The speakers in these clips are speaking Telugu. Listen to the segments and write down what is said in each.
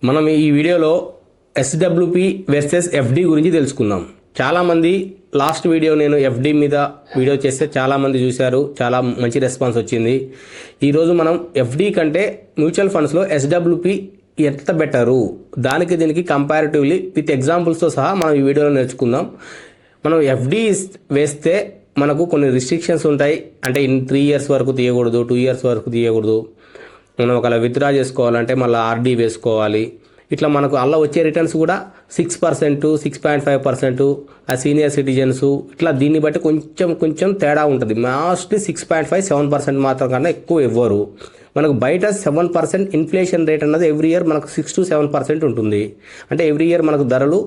మనం ఈ వీడియోలో ఎస్డబ్ల్యూపి వర్సెస్ ఎఫ్డి గురించి తెలుసుకుందాం. చాలామంది లాస్ట్ వీడియో నేను ఎఫ్డి మీద వీడియో చేస్తే చాలామంది చూశారు, చాలా మంచి రెస్పాన్స్ వచ్చింది. ఈరోజు మనం ఎఫ్డి కంటే మ్యూచువల్ ఫండ్స్లో ఎస్డబ్ల్యూపి ఎంత బెటరు, దానికి దీనికి కంపారిటివ్లీ విత్ ఎగ్జాంపుల్స్తో సహా మనం ఈ వీడియోలో నేర్చుకుందాం. మనం ఎఫ్డి వేస్తే మనకు కొన్ని రిస్ట్రిక్షన్స్ ఉంటాయి. అంటే 3 years వరకు తీయకూడదు, 2 years వరకు తీయకూడదు. మనం ఒకవేళ విత్డ్రా చేసుకోవాలంటే మళ్ళీ ఆర్డీ వేసుకోవాలి. ఇట్లా మనకు అలా వచ్చే రిటర్న్స్ కూడా 6%, 6.5%. ఆ సీనియర్ సిటిజన్స్ ఇట్లా దీన్ని బట్టి కొంచెం తేడా ఉంటుంది. మోస్ట్లీ 6.5, 7% మాత్రం కన్నా ఎక్కువ ఇవ్వరు. మనకు బయట 7% ఇన్ఫ్లేషన్ రేట్ అన్నది ఎవ్రీ ఇయర్ మనకు 6 to 7% ఉంటుంది. అంటే ఎవ్రీ ఇయర్ మనకు ధరలు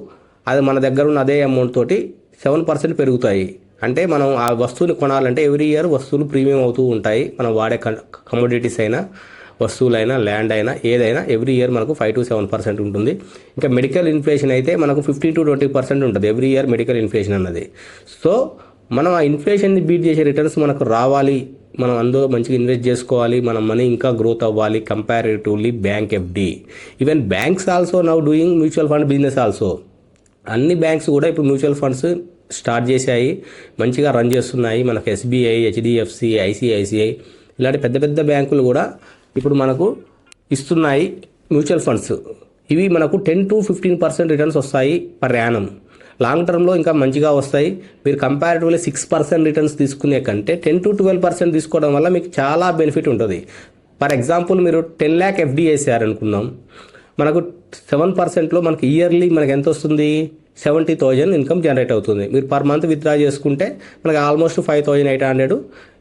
అది మన దగ్గర ఉన్న అదే అమౌంట్ తోటి 7% పెరుగుతాయి. అంటే మనం ఆ వస్తువుని కొనాలంటే ఎవ్రీ ఇయర్ వస్తువులు ప్రీమియం అవుతూ ఉంటాయి. మనం వాడే కమోడిటీస్ అయినా, వస్తువులైనా, ల్యాండ్ అయినా, ఏదైనా ఎవ్రీ ఇయర్ మనకు 5 to 7% ఉంటుంది. ఇంకా మెడికల్ ఇన్ఫ్లేషన్ అయితే మనకు 15 to 20% ఉంటుంది ఎవ్రీ ఇయర్ మెడికల్ ఇన్ఫ్లేషన్ అన్నది. సో మనం ఆ ఇన్ఫ్లేషన్ని బీట్ చేసే రిటర్న్స్ మనకు రావాలి, మనం అందులో మంచిగా ఇన్వెస్ట్ చేసుకోవాలి, మన మనీ ఇంకా గ్రోత్ అవ్వాలి. Comparatively bank FD, even banks also now doing mutual fund business also. అన్ని బ్యాంక్స్ కూడా ఇప్పుడు మ్యూచువల్ ఫండ్స్ స్టార్ట్ చేశాయి, మంచిగా రన్ చేస్తున్నాయి. మనకు ఎస్బీఐ, హెచ్డిఎఫ్సి, ఐసిఐసిఐ ఇలాంటి పెద్ద పెద్ద బ్యాంకులు కూడా ఇప్పుడు మనకు ఇస్తున్నాయి మ్యూచువల్ ఫండ్స్. ఇవి మనకు 10 to 15% రిటర్న్స్ వస్తాయి పర్ యానం. లాంగ్ టర్మ్లో ఇంకా మంచిగా వస్తాయి. మీరు కంపారిటివ్లీ 6% రిటర్న్స్ తీసుకునే కంటే 10 to 12% తీసుకోవడం వల్ల మీకు చాలా బెనిఫిట్ ఉంటుంది. ఫర్ ఎగ్జాంపుల్ మీరు 10 lakh ఎఫ్డి వేసారనుకుందాం, మనకు 7%లో మనకి ఇయర్లీ మనకు ఎంత వస్తుంది? 70,000 ఇన్కమ్ జనరేట్ అవుతుంది. మీరు పర్ మంత్ విత్డ్రా చేసుకుంటే మనకి ఆల్మోస్ట్ 5,800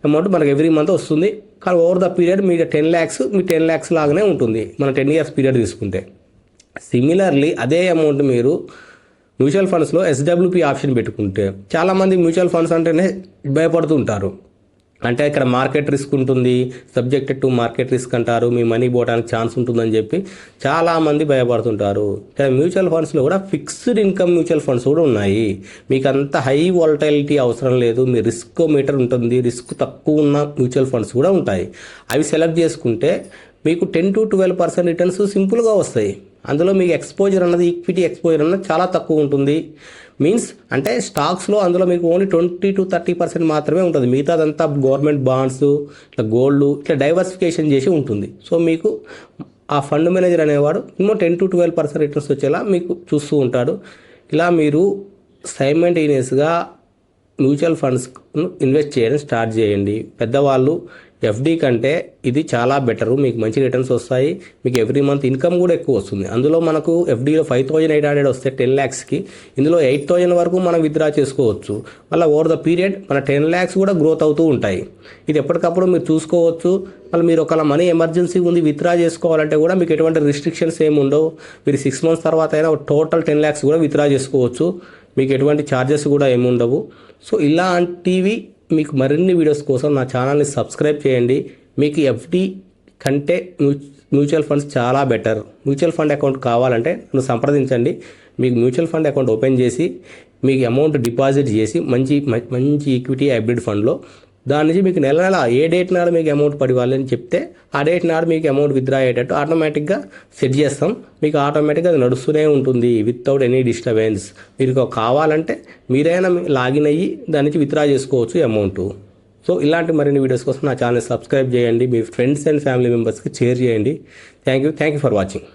అమౌంట్ మనకు ఎవ్రీ మంత్ వస్తుంది. కానీ over the period me 10 lakhs me 10 lakhs లాగానే ఉంటుంది మన 10 years పీరియడ్ తీసుకుంటే. సిమిలర్లీ అదే అమౌంట్ మీరు మ్యూచువల్ ఫండ్స్లో ఎస్డబ్ల్యూపి ఆప్షన్ పెట్టుకుంటే, చాలామంది మ్యూచువల్ ఫండ్స్ అంటేనే భయపడుతుంటారు. అంటే ఇక్కడ మార్కెట్ రిస్క్ ఉంటుంది, సబ్జెక్టెడ్ టు మార్కెట్ రిస్క్ అంటారు, మీ మనీ పోవడానికి ఛాన్స్ ఉంటుందని చెప్పి చాలామంది భయపడుతుంటారు. కానీ మ్యూచువల్ ఫండ్స్లో కూడా ఫిక్స్డ్ ఇన్కమ్ మ్యూచువల్ ఫండ్స్ కూడా ఉన్నాయి. మీకు అంత హై వాలటైలిటీ అవసరం లేదు. మీ రిస్క్ మీటర్ ఉంటుంది, రిస్క్ తక్కువ ఉన్న మ్యూచువల్ ఫండ్స్ కూడా ఉంటాయి. అవి సెలెక్ట్ చేసుకుంటే మీకు 10 to 12% రిటర్న్స్ సింపుల్గా వస్తాయి. అందులో మీకు ఎక్స్పోజర్ అన్నది, ఈక్విటీ ఎక్స్పోజర్ అన్నది చాలా తక్కువ ఉంటుంది. మీన్స్ అంటే స్టాక్స్లో అందులో మీకు ఓన్లీ 20 to 30% మాత్రమే ఉంటుంది. మిగతాదంతా గవర్నమెంట్ బాండ్స్, ఇట్లా గోల్డ్, ఇట్లా డైవర్సిఫికేషన్ చేసి ఉంటుంది. సో మీకు ఆ ఫండ్ మేనేజర్ అనేవాడు ఇంకో 10 to 12% రిటర్న్స్ వచ్చేలా మీకు చూస్తూ ఉంటాడు. ఇలా మీరు సైమల్టేనియస్గా మ్యూచువల్ ఫండ్స్ ఇన్వెస్ట్ చేయడం స్టార్ట్ చేయండి. పెద్దవాళ్ళు ఎఫ్డి కంటే ఇది చాలా బెటరు, మీకు మంచి రిటర్న్స్ వస్తాయి. మీకు ఎవ్రీ మంత్ ఇన్కమ్ కూడా ఎక్కువ వస్తుంది. అందులో మనకు ఎఫ్డీలో 5,800 వస్తే 10 lakhsకి ఇందులో 8,000 వరకు మనం విత్డ్రా చేసుకోవచ్చు. మళ్ళీ ఓవర్ ద పీరియడ్ మన 10 lakhs కూడా గ్రోత్ అవుతూ ఉంటాయి. ఇది ఎప్పటికప్పుడు మీరు చూసుకోవచ్చు. మళ్ళీ మీరు ఒకవేళ మనీ ఎమర్జెన్సీ ఉంది విత్డ్రా చేసుకోవాలంటే కూడా మీకు ఎటువంటి రిస్ట్రిక్షన్స్ ఏమి ఉండవు. మీరు 6 months తర్వాత అయినా టోటల్ 10 lakhs కూడా విత్డ్రా చేసుకోవచ్చు. మీకు ఎటువంటి ఛార్జెస్ కూడా ఏమి ఉండవు. సో ఇలాంటివి మీకు మరిన్ని వీడియోస్ కోసం నా ఛానల్ని సబ్స్క్రైబ్ చేయండి. మీకు ఎఫ్డి కంటే మ్యూచువల్ ఫండ్స్ చాలా బెటర్. మ్యూచువల్ ఫండ్ అకౌంట్ కావాలంటే నన్ను సంప్రదించండి. మీకు మ్యూచువల్ ఫండ్ అకౌంట్ ఓపెన్ చేసి మీకు అమౌంట్ డిపాజిట్ చేసి మంచి ఈక్విటీ హైబ్రిడ్ ఫండ్లో దాని నుంచి మీకు నెల ఏ డేట్ నాడు మీకు అమౌంట్ పడివ్వాలి అని చెప్తే ఆ డేట్ నాడు మీకు అమౌంట్ విత్డ్రా అయ్యేటట్టు ఆటోమేటిక్గా సెట్ చేస్తాం. మీకు ఆటోమేటిక్గా అది నడుస్తూనే ఉంటుంది వితౌట్ ఎనీ డిస్టర్బెన్స్. మీరు కావాలంటే మీరైనా లాగిన్ అయ్యి దాని నుంచి విత్డ్రా చేసుకోవచ్చు అమౌంట్. సో ఇలాంటి మరిన్ని వీడియోస్ కోసం నా ఛానల్ సబ్స్క్రైబ్ చేయండి. మీ ఫ్రెండ్స్ అండ్ ఫ్యామిలీ మెంబర్స్కి షేర్ చేయండి. Thank you for watching.